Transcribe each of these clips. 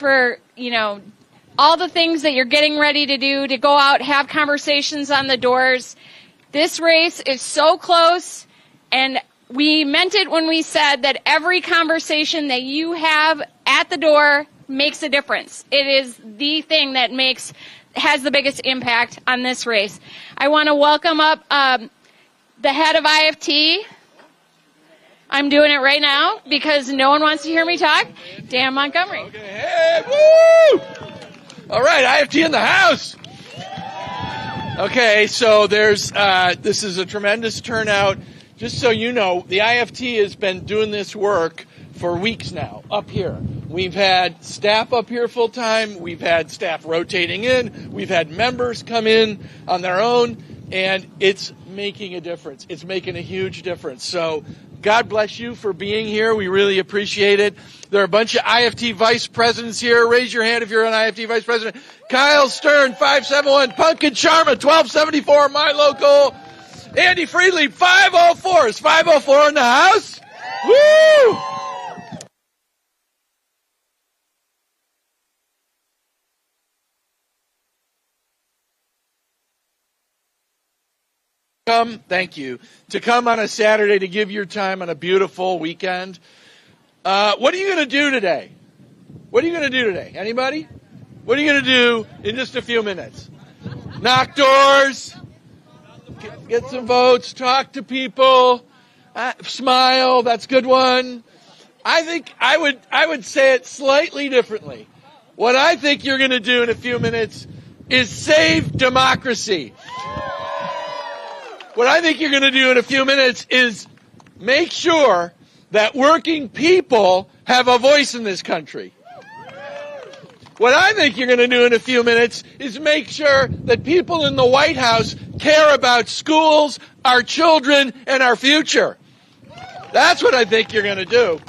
for, all the things that you're getting ready to do, to go out, have conversations on the doors. This race is so close, and we meant it when we said that every conversation that you have at the door makes a difference. It is the thing that has the biggest impact on this race. I want to welcome up the head of IFT. I'm doing it right now because no one wants to hear me talk. Dan Montgomery. Okay. Hey, woo! All right, IFT in the house. Okay, so this is a tremendous turnout. Just so you know, the IFT has been doing this work for weeks now up here. We've had staff up here full time. We've had staff rotating in. We've had members come in on their own, and it's making a difference. It's making a huge difference. So God bless you for being here. We really appreciate it. There are a bunch of IFT vice presidents here. Raise your hand if you're an IFT vice president. Kyle Stern, 571. Pumpkin Sharma, 1274. My local. Andy Freely, 504. Is 504 in the house? Woo! Thank you. To come on a Saturday to give your time on a beautiful weekend. What are you going to do today? What are you going to do today? Anybody? What are you going to do in just a few minutes? Knock doors, get some votes, talk to people, smile. That's a good one. I think I would say it slightly differently. What I think you're going to do in a few minutes is save democracy. What I think you're going to do in a few minutes is make sure that working people have a voice in this country. What I think you're going to do in a few minutes is make sure that people in the White House care about schools, our children, and our future. That's what I think you're going to do.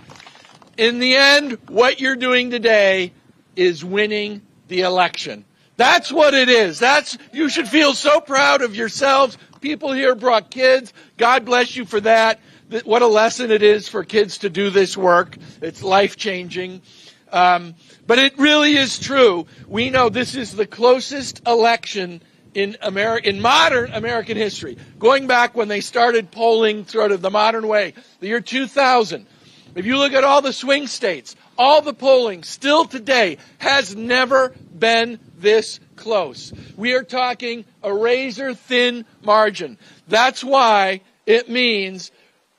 In the end, what you're doing today is winning the election. That's what it is. You should feel so proud of yourselves. People here brought kids. God bless you for that. What a lesson it is for kids to do this work. It's life-changing. But it really is true. We know this is the closest election in modern American history. Going back when they started polling sort of the modern way, the year 2000. If you look at all the swing states, all the polling still today has never been this close. We are talking a razor-thin margin. That's why it means,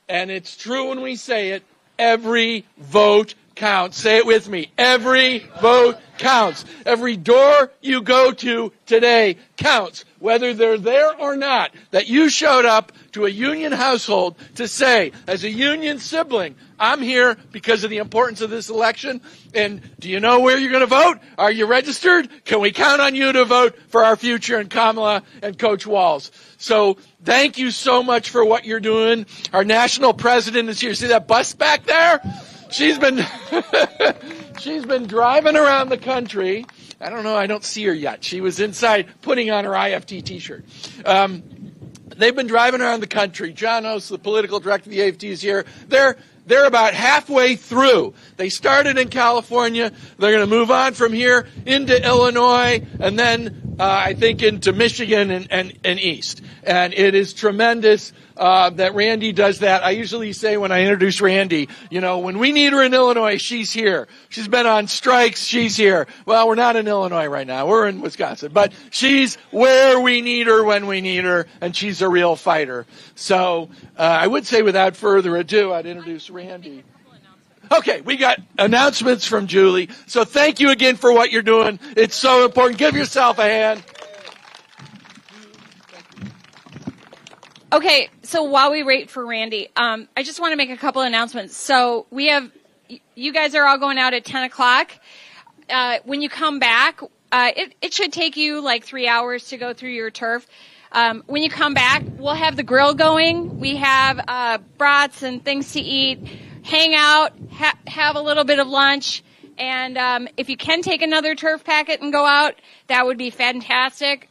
and it's true when we say it, every vote counts. Say it with me. Every vote counts. Every door you go to today counts, whether they're there or not, that you showed up to a union household to say, as a union sibling, I'm here because of the importance of this election. And do you know where you're going to vote? Are you registered? Can we count on you to vote for our future and Kamala and Coach Walz? So thank you so much for what you're doing. Our national president is here. See that bus back there? She's been driving around the country. I don't know. I don't see her yet. She was inside putting on her IFT T-shirt. They've been driving around the country. John Ost, the political director of the AFT, is here. They're about halfway through. They started in California. They're going to move on from here into Illinois and then I think into Michigan and east. And it is tremendous that Randy does that. I usually say when I introduce Randy, when we need her in Illinois, she's here. She's been on strikes, she's here. Well, we're not in Illinois right now. We're in Wisconsin. But she's where we need her when we need her, and she's a real fighter. So I would say without further ado, I'd introduce Randy. Okay, we got announcements from Julie. So thank you again for what you're doing. It's so important. Give yourself a hand. Okay, so while we wait for Randy, I just want to make a couple announcements. So you guys are all going out at 10 o'clock. When you come back, it should take you like 3 hours to go through your turf. When you come back, we'll have the grill going. We have brats and things to eat, hang out, have a little bit of lunch. And if you can take another turf packet and go out, that would be fantastic.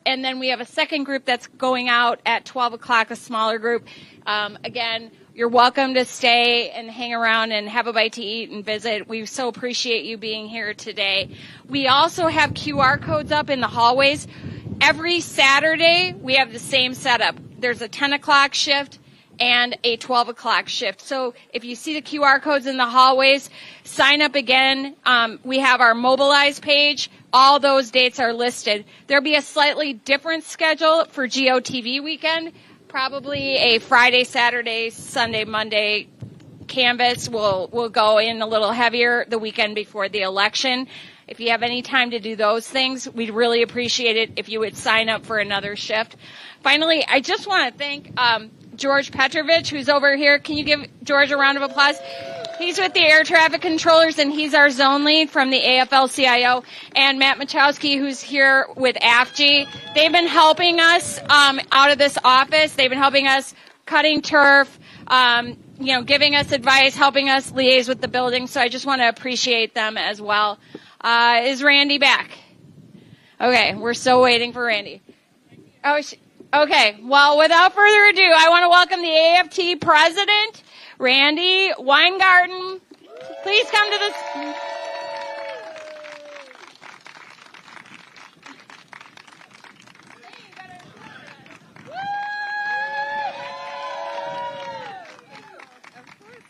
And then we have a second group that's going out at 12 o'clock, a smaller group. Again, You're welcome to stay and hang around and have a bite to eat and visit. We so appreciate you being here today. We also have QR codes up in the hallways. Every Saturday, we have the same setup. There's a 10 o'clock shift and a 12 o'clock shift. So if you see the QR codes in the hallways, sign up again. We have our Mobilize page. All those dates are listed. There'll be a slightly different schedule for GOTV weekend. Probably a Friday, Saturday, Sunday, Monday canvas. We'll go in a little heavier the weekend before the election. If you have any time to do those things, we'd really appreciate it if you would sign up for another shift. Finally, I just want to thank George Petrovich, who's over here. Can you give George a round of applause? He's with the air traffic controllers, and he's our zone lead from the AFL-CIO. And Matt Machowski, who's here with AFG. They've been helping us out of this office. They've been helping us cutting turf, giving us advice, helping us liaise with the building. So I just want to appreciate them as well. Is Randy back? Okay, we're still waiting for Randy. Oh, okay. Well, without further ado, I want to welcome the AFT president, Randy Weingarten. Please come to this.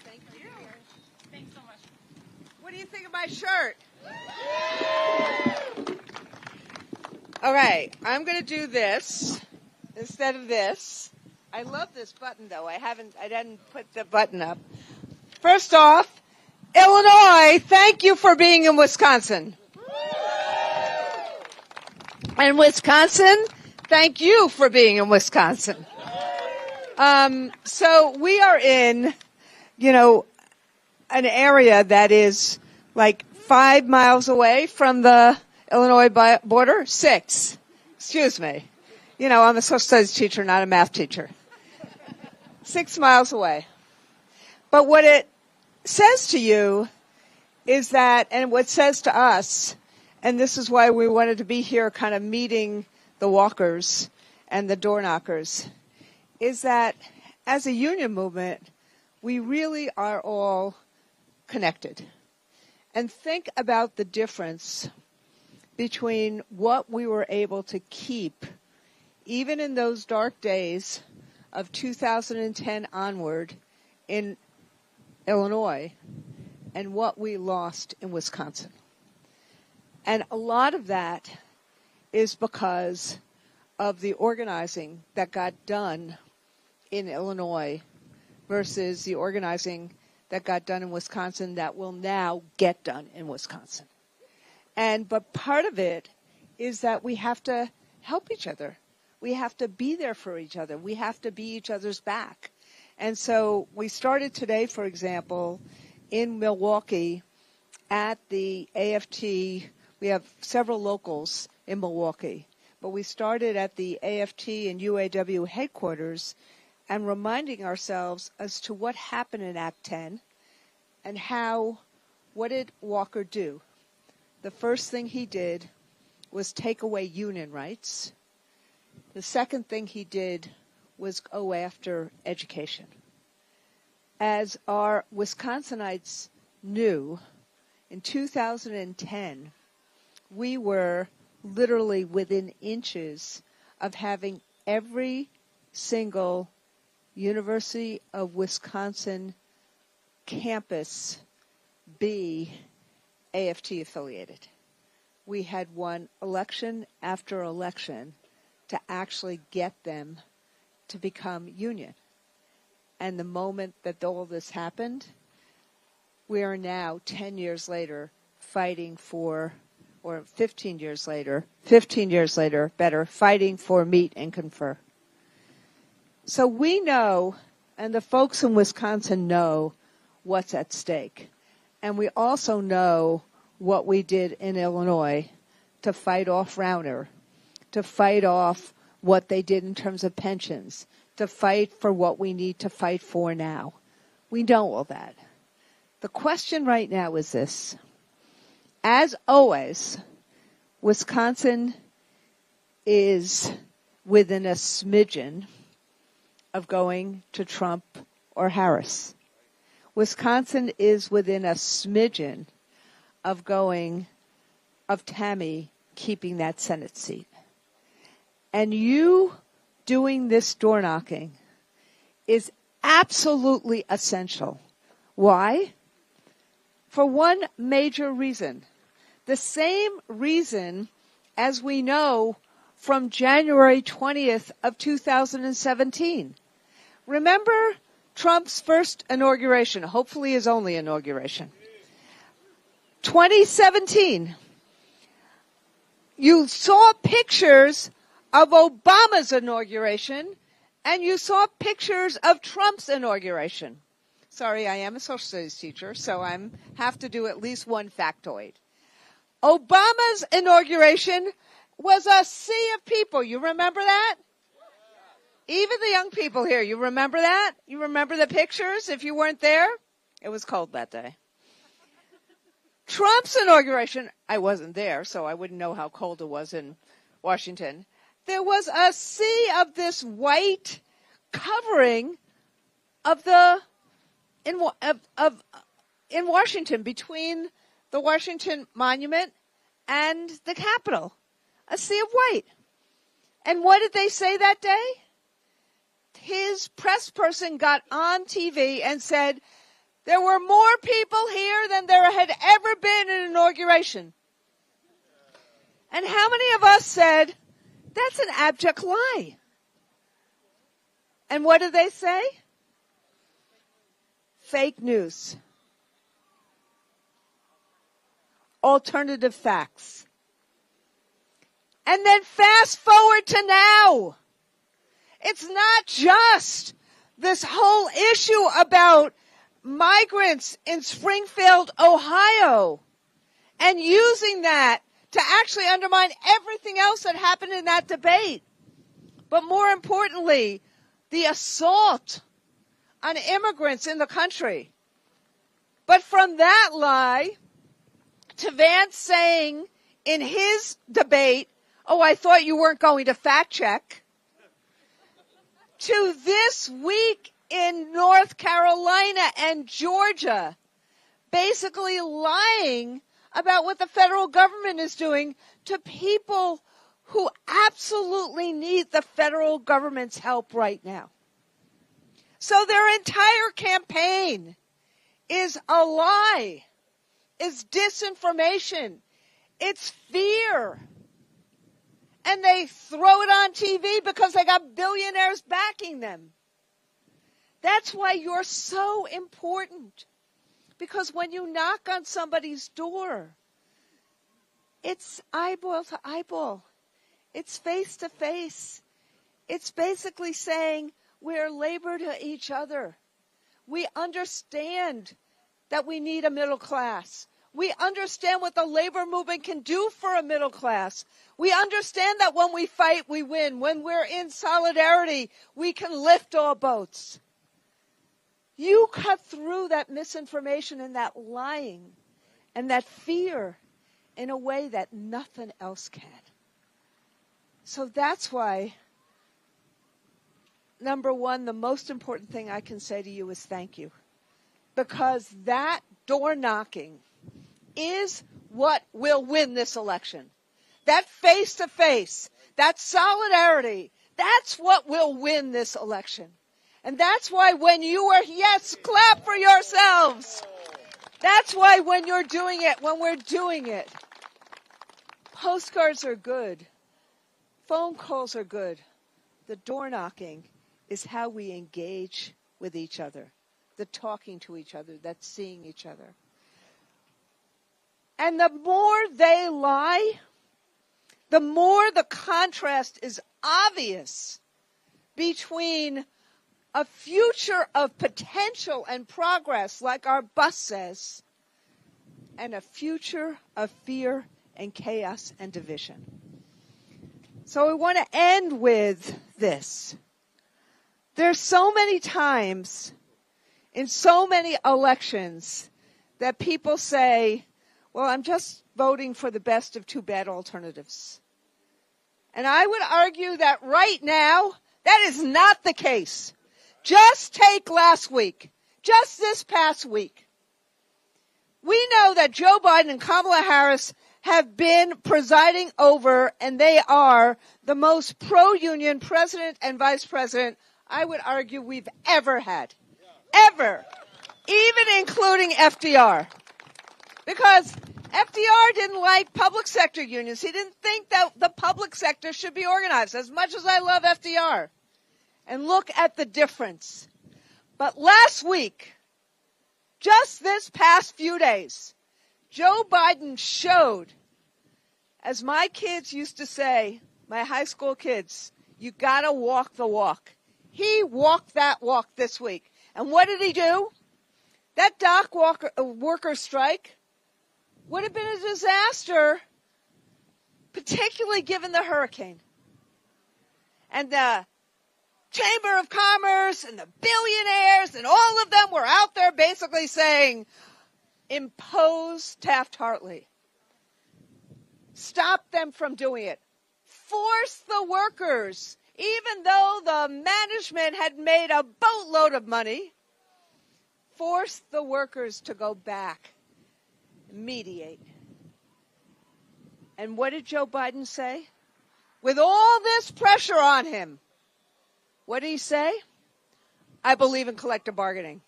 Thank you. Thanks so much. What do you think of my shirt? Okay, I'm going to do this instead of this. I love this button, though. I didn't put the button up. First off, Illinois, thank you for being in Wisconsin. And Wisconsin, thank you for being in Wisconsin. So we are in, an area that is like 5 miles away from the Illinois border. 6. Excuse me. I'm a social studies teacher, not a math teacher. 6 miles away. But what it says to you is that, and what it says to us, and this is why we wanted to be here kind of meeting the walkers and the door knockers, is that as a union movement, we really are all connected. And think about the difference between what we were able to keep, even in those dark days of 2010 onward in Illinois, and what we lost in Wisconsin. And a lot of that is because of the organizing that got done in Illinois versus the organizing that got done in Wisconsin that will now get done in Wisconsin. But part of it is that we have to help each other. We have to be there for each other. We have to be each other's back. And so we started today, for example, in Milwaukee at the AFT. We have several locals in Milwaukee, but we started at the AFT and UAW headquarters and reminding ourselves as to what happened in Act 10 and what did Walker do? The first thing he did was take away union rights. The second thing he did was go after education. As our Wisconsinites knew, in 2010, we were literally within inches of having every single University of Wisconsin campus be AFT affiliated. We had won election after election to actually get them to become union. And the moment that all this happened, we are now 10 years later fighting for, or 15 years later, fighting for meet and confer. So we know, and the folks in Wisconsin know what's at stake. And we also know what we did in Illinois to fight off Rauner, to fight off what they did in terms of pensions, to fight for what we need to fight for now. We know all that. The question right now is this. As always, Wisconsin is within a smidgen of going to Trump or Harris. Wisconsin is within a smidgen of Tammy keeping that Senate seat. And you doing this door knocking is absolutely essential. Why? For one major reason. The same reason as we know from January 20th of 2017. Remember Trump's first inauguration, hopefully his only inauguration. 2017. You saw pictures of Obama's inauguration, and you saw pictures of Trump's inauguration. Sorry, I am a social studies teacher, so I have to do at least one factoid. Obama's inauguration was a sea of people. You remember that? Even the young people here, you remember that? You remember the pictures if you weren't there? It was cold that day. Trump's inauguration, I wasn't there, so I wouldn't know how cold it was in Washington. There was a sea of this white covering in Washington, between the Washington Monument and the Capitol. A sea of white. And what did they say that day? His press person got on TV and said, there were more people here than there had ever been in an inauguration. And how many of us said, that's an abject lie? And what did they say? Fake news. Alternative facts. And then fast forward to now. It's not just this whole issue about migrants in Springfield, Ohio, and using that to actually undermine everything else that happened in that debate. But more importantly, the assault on immigrants in the country. But from that lie to Vance saying in his debate, oh, I thought you weren't going to fact check, to this week in North Carolina and Georgia, basically lying about what the federal government is doing to people who absolutely need the federal government's help right now. So their entire campaign is a lie, is disinformation, it's fear. And they throw it on TV because they got billionaires backing them. That's why you're so important. Because when you knock on somebody's door, it's eyeball to eyeball. It's face to face. It's basically saying we're labor to each other. We understand that we need a middle class. We understand what the labor movement can do for a middle class. We understand that when we fight, we win. When we're in solidarity, we can lift all boats. You cut through that misinformation and that lying and that fear in a way that nothing else can. So that's why, number one, the most important thing I can say to you is thank you. Because that door knocking is what will win this election. That face-to-face, that solidarity, that's what will win this election. And that's why when you are, yes, clap for yourselves. That's why when you're doing it, when we're doing it, postcards are good. Phone calls are good. The door knocking is how we engage with each other. The talking to each other, that seeing each other. And the more they lie, the more the contrast is obvious between a future of potential and progress, like our bus says, and a future of fear and chaos and division. So we want to end with this. There's so many times in so many elections that people say, well, I'm just voting for the best of two bad alternatives. And I would argue that right now, that is not the case. Just take last week, just this past week. We know that Joe Biden and Kamala Harris have been presiding over, and they are the most pro-union president and vice president, I would argue, we've ever had. Ever. Even including FDR. Because FDR didn't like public sector unions. He didn't think that the public sector should be organized, as much as I love FDR. And look at the difference. But last week, just this past few days, Joe Biden showed, as my kids used to say, my high school kids, you gotta walk the walk. He walked that walk this week. And what did he do? That dock worker strike would have been a disaster, particularly given the hurricane. And the Chamber of Commerce and the billionaires and all of them were out there basically saying, impose Taft-Hartley. Stop them from doing it. Force the workers, even though the management had made a boatload of money, force the workers to go back, mediate. And what did Joe Biden say? With all this pressure on him, what did he say? I believe in collective bargaining.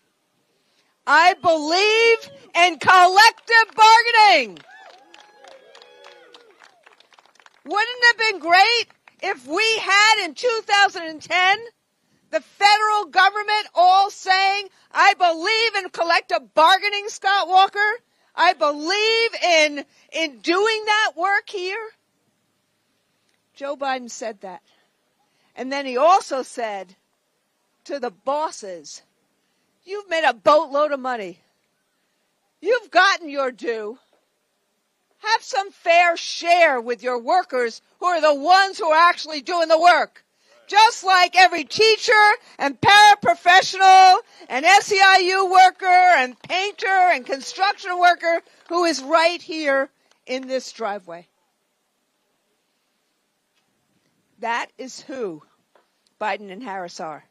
I believe in collective bargaining. Wouldn't it have been great if we had in 2010 the federal government all saying, I believe in collective bargaining, Scott Walker. I believe in doing that work here. Joe Biden said that. And then he also said to the bosses, you've made a boatload of money. You've gotten your due. Have some fair share with your workers who are the ones who are actually doing the work. Just like every teacher and paraprofessional and SEIU worker and painter and construction worker who is right here in this driveway. That is who Biden and Harris are.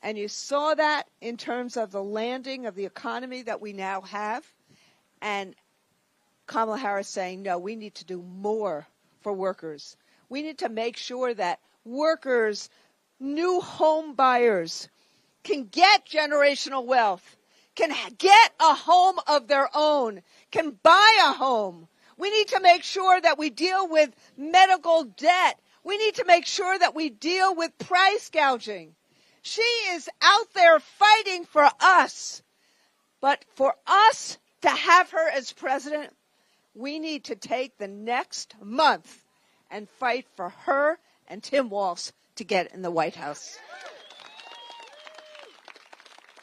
And you saw that in terms of the landing of the economy that we now have. And Kamala Harris saying, no, we need to do more for workers. We need to make sure that workers, new home buyers, can get generational wealth, can get a home of their own, can buy a home. We need to make sure that we deal with medical debt. We need to make sure that we deal with price gouging. She is out there fighting for us. But for us to have her as president, we need to take the next month and fight for her and Tim Walz to get in the White House.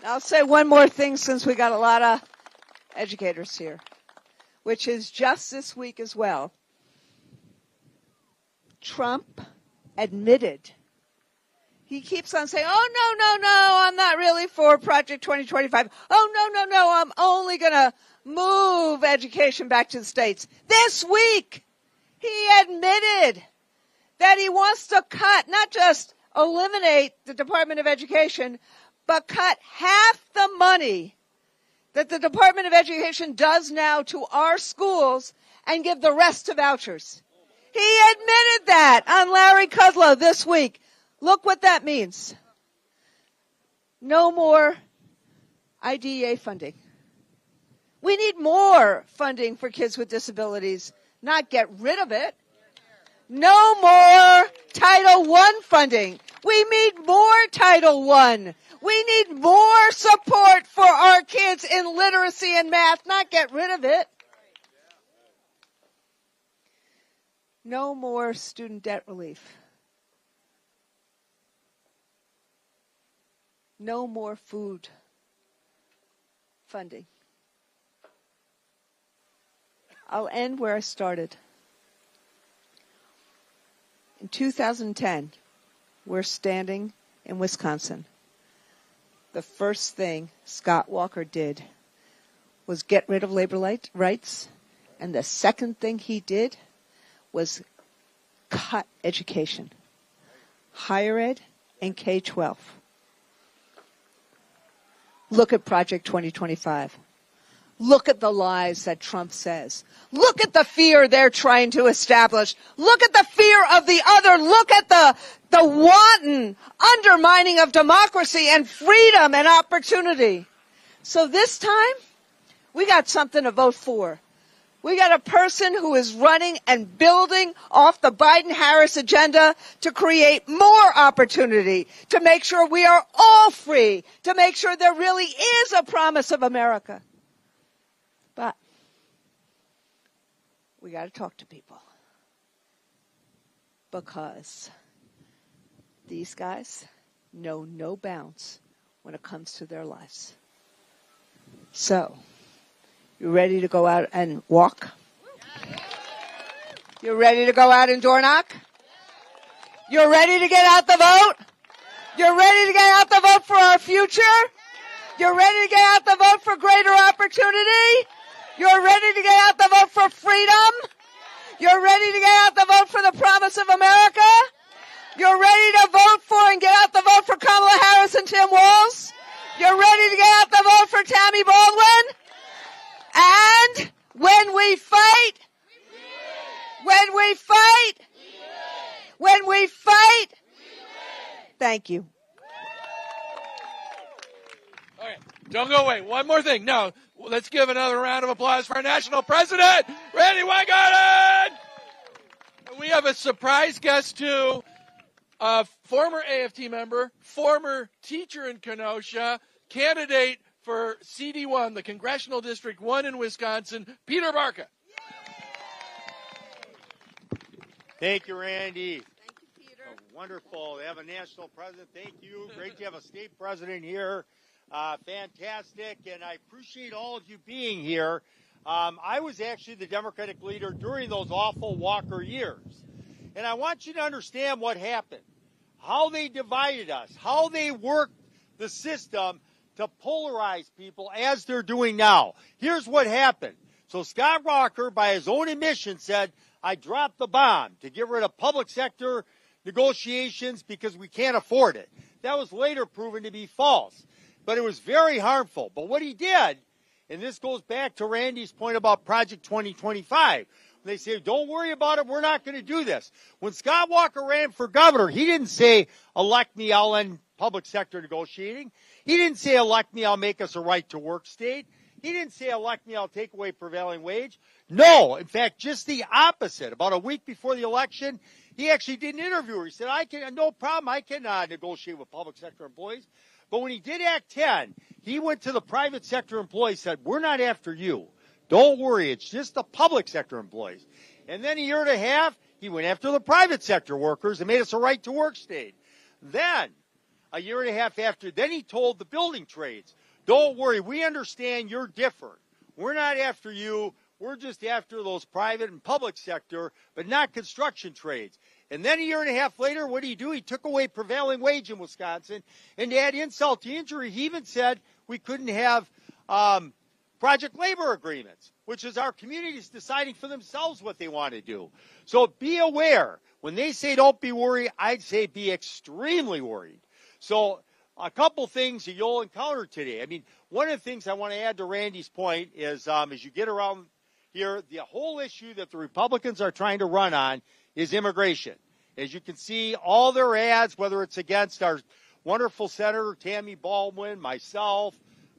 I'll say one more thing since we got a lot of educators here, which is just this week as well. Trump admitted, he keeps on saying, oh, no, I'm not really for Project 2025. Oh, no, I'm only going to move education back to the states. This week, he admitted that he wants to cut, not just eliminate the Department of Education, but cut half the money that the Department of Education does now to our schools and give the rest to vouchers. He admitted that on Larry Kudlow this week. Look what that means. No more IDEA funding. We need more funding for kids with disabilities, not get rid of it. No more Title I funding. We need more Title I. We need more support for our kids in literacy and math, not get rid of it. No more student debt relief. No more food funding. I'll end where I started. In 2010, we're standing in Wisconsin. The first thing Scott Walker did was get rid of labor rights, and the second thing he did was cut education, higher ed and K-12. Look at Project 2025. Look at the lies that Trump says. Look at the fear they're trying to establish. Look at the fear of the other. Look at the wanton undermining of democracy and freedom and opportunity. So this time, we got something to vote for. We got a person who is running and building off the Biden-Harris agenda to create more opportunity, to make sure we are all free, to make sure there really is a promise of America. But we got to talk to people, because these guys know no bounds when it comes to their lives. So, you ready to go out and walk? You ready to go out and door knock? You're ready to get out the vote? You're ready to get out the vote for our future? You're ready to get out the vote for greater opportunity? You're ready to get out the vote for freedom? You're ready to get out the vote for the promise of America? You're ready to vote for and get out the vote for Kamala Harris and Tim Walz? You're ready to get out the vote for Tammy Baldwin? And when we fight, thank you. Okay, don't go away. One more thing. No, let's give another round of applause for our national president, Randy Weingarten. And we have a surprise guest too, a former AFT member, former teacher in Kenosha, candidate for CD1, the Congressional District 1 in Wisconsin, Peter Barca. Thank you, Randy. Thank you, Peter. Oh, wonderful to have a national president. Thank you. Great to have a state president here. Fantastic, and I appreciate all of you being here. I was actually the Democratic leader during those awful Walker years, and I want you to understand what happened, how they divided us, how they worked the system to polarize people as they're doing now. Here's what happened. So Scott Walker, by his own admission, said, I dropped the bomb to get rid of public sector negotiations because we can't afford it. That was later proven to be false, but it was very harmful. But what he did, and this goes back to Randy's point about Project 2025, they say, don't worry about it, we're not going to do this. When Scott Walker ran for governor, he didn't say, elect me, I'll end public sector negotiating. He didn't say, elect me, I'll make us a right-to-work state. He didn't say, elect me, I'll take away prevailing wage. No, in fact, just the opposite. About a week before the election, he actually did an interview. He said, no problem, I can negotiate with public sector employees. But when he did Act 10, he went to the private sector employees, said, we're not after you. Don't worry, it's just the public sector employees. And then a year and a half, he went after the private sector workers and made us a right-to-work state. Then, a year and a half after, then he told the building trades, don't worry, we understand you're different. We're not after you. We're just after those private and public sector, but not construction trades. And then a year and a half later, what did he do? He took away prevailing wage in Wisconsin. And to add insult to injury, he even said we couldn't have project labor agreements, which is our communities deciding for themselves what they want to do. So be aware. When they say don't be worried, I'd say be extremely worried. So a couple things that you'll encounter today. I mean, one of the things I want to add to Randy's point is as you get around here, the whole issue that the Republicans are trying to run on is immigration. As you can see, all their ads, whether it's against our wonderful Senator Tammy Baldwin, myself,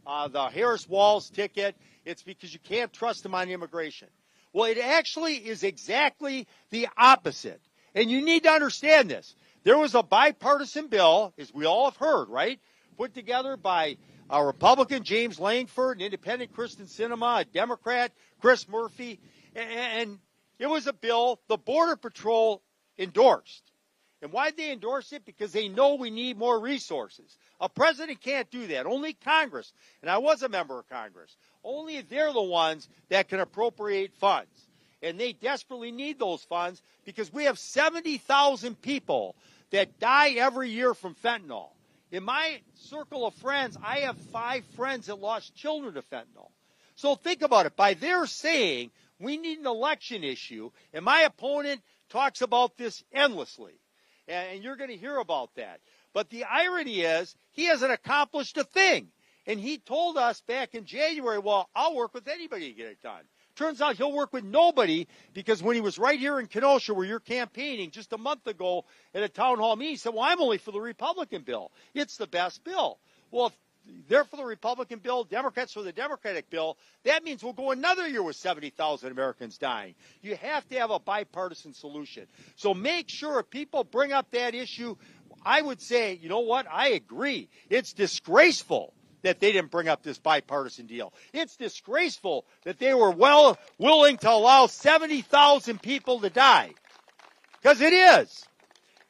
the Harris Walz ticket, it's because you can't trust them on immigration. Well, it actually is exactly the opposite. And you need to understand this. There was a bipartisan bill, as we all have heard, right, put together by a Republican, James Langford, an independent, Kristen Sinema, a Democrat, Chris Murphy, and it was a bill the Border Patrol endorsed. And why did they endorse it? Because they know we need more resources. A president can't do that. Only Congress, and I was a member of Congress, only they're the ones that can appropriate funds. And they desperately need those funds because we have 70,000 people that die every year from fentanyl. In my circle of friends, I have 5 friends that lost children to fentanyl. So think about it. By their saying we need an election issue, and my opponent talks about this endlessly, and you're going to hear about that. But the irony is he hasn't accomplished a thing. And he told us back in January, well, I'll work with anybody to get it done. Turns out he'll work with nobody, because when he was right here in Kenosha where you're campaigning just a month ago at a town hall meeting, he said, well, I'm only for the Republican bill. It's the best bill. Well, if they're for the Republican bill, Democrats for the Democratic bill, that means we'll go another year with 70,000 Americans dying. You have to have a bipartisan solution. So make sure if people bring up that issue, I would say, you know what, I agree. It's disgraceful that they didn't bring up this bipartisan deal. It's disgraceful that they were willing to allow 70,000 people to die. Because it is.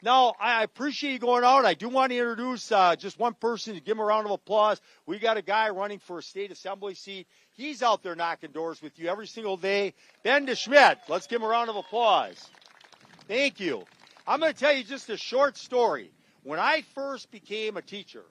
Now, I appreciate you going out. I do want to introduce just one person to give him a round of applause. We got a guy running for a state assembly seat. He's out there knocking doors with you every single day. Ben DeSchmidt. Let's give him a round of applause. Thank you. I'm going to tell you just a short story. When I first became a teacher,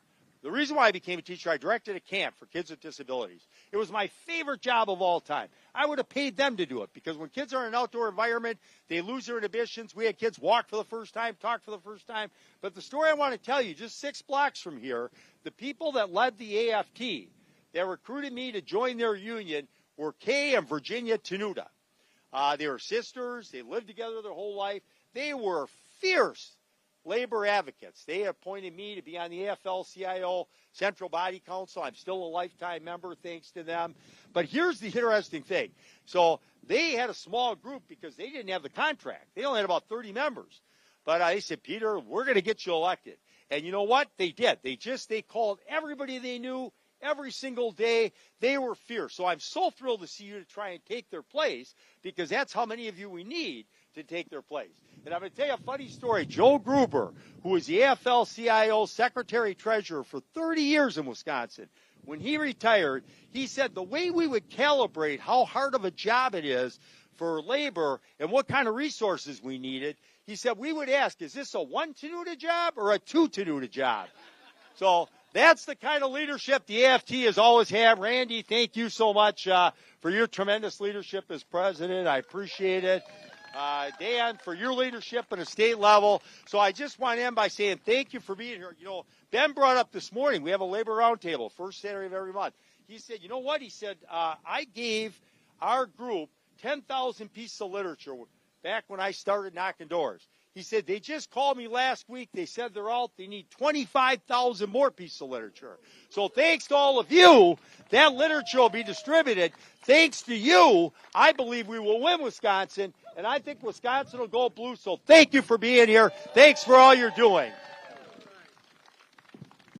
the reason why I became a teacher, I directed a camp for kids with disabilities. It was my favorite job of all time. I would have paid them to do it, because when kids are in an outdoor environment, they lose their inhibitions. We had kids walk for the first time, talk for the first time. But the story I want to tell you, just 6 blocks from here, the people that led the AFT, that recruited me to join their union, were Kay and Virginia Tenuta. They were sisters. They lived together their whole life. They were fierce labor advocates. They appointed me to be on the AFL-CIO Central Body Council. I'm still a lifetime member thanks to them. But here's the interesting thing. So they had a small group because they didn't have the contract. They only had about 30 members. But they said, Peter, we're going to get you elected. And you know what? They did. They called everybody they knew every single day. They were fierce. So I'm so thrilled to see you to try and take their place, because that's how many of you we need to take their place. And I'm going to tell you a funny story. Joe Gruber, who was the AFL-CIO Secretary-Treasurer for 30 years in Wisconsin, when he retired, he said the way we would calibrate how hard of a job it is for labor and what kind of resources we needed, he said we would ask, is this a 1 Tenuta job or a 2 Tenuta job? So that's the kind of leadership the AFT has always had. Randy, thank you so much for your tremendous leadership as president. I appreciate it. Dan, for your leadership at a state level. So I just want to end by saying thank you for being here. You know, Ben brought up this morning, we have a labor roundtable, first Saturday of every month. He said, you know what? He said, I gave our group 10,000 pieces of literature back when I started knocking doors. He said, they just called me last week. They said they're out. They need 25,000 more pieces of literature. So thanks to all of you, that literature will be distributed. Thanks to you, I believe we will win Wisconsin, and I think Wisconsin will go blue. So thank you for being here. Thanks for all you're doing.